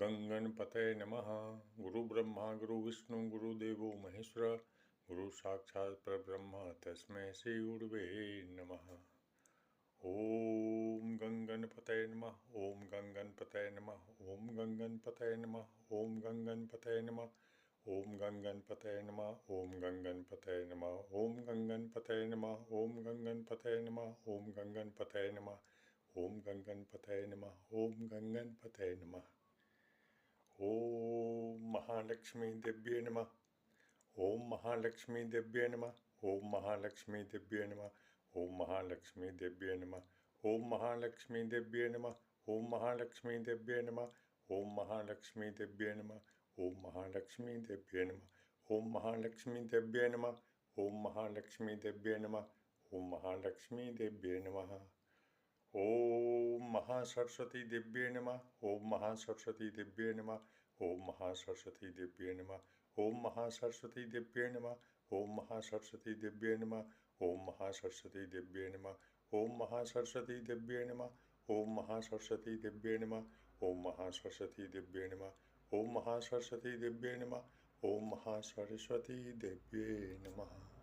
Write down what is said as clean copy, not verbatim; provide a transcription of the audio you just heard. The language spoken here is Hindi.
गंगणपतये नमः। गुरु ब्रह्मा गुरु विष्णु गुरुदेवो महेश्वर गुरु साक्षात् परब्रह्म तस्मै श्री गुरुवे नमः। ओम गंगणपतये नमः। ओम गंगणपतये नमः। ओम गंगणपतये नमः। ओम गंगणपतये नमः। ओम गंगणपतये नमः। ओम गंगणपतये नमः। ओम गंगणपतये नमः। ओम गंगणपतये नमः। ओम गंगणपतये नमः। ओम गंगणपतये नमः। ओम गंगणपतये नमः। ओम महालक्ष्मी देव्ये नमः। ओम महालक्ष्मी देव्ये नमः। ओम महालक्ष्मी देव्ये नमः। ओम महालक्ष्मी देव्ये नमः। ओम महालक्ष्मी देव्ये नमः। ओम महालक्ष्मी देव्ये नमः। ओम महालक्ष्मी देव्ये नमः। ओम महालक्ष्मी देव्ये नमः। ओम महालक्ष्मी देव्ये नमः। ओम महालक्ष्मी देव्ये नमः। ओम महालक्ष्मी देव्ये नमः। ओम महासरस्वती देव्ये नमः। ओम महासरस्वती देव्ये नमः। ओम महासरस्वती देव्ये नमः। ओम महासरस्वती देव्ये नमः। ओम महासरस्वती देव्ये नमः। ओम महासरस्वती देव्ये नमः। ओम महासरस्वती देव्ये नमः। ओम महासरस्वती देव्ये नमः। ओम महासरस्वती देव्ये नमः। ओम महासरस्वती देव्ये नमः। ओम महासरस्वती देव्ये नमः।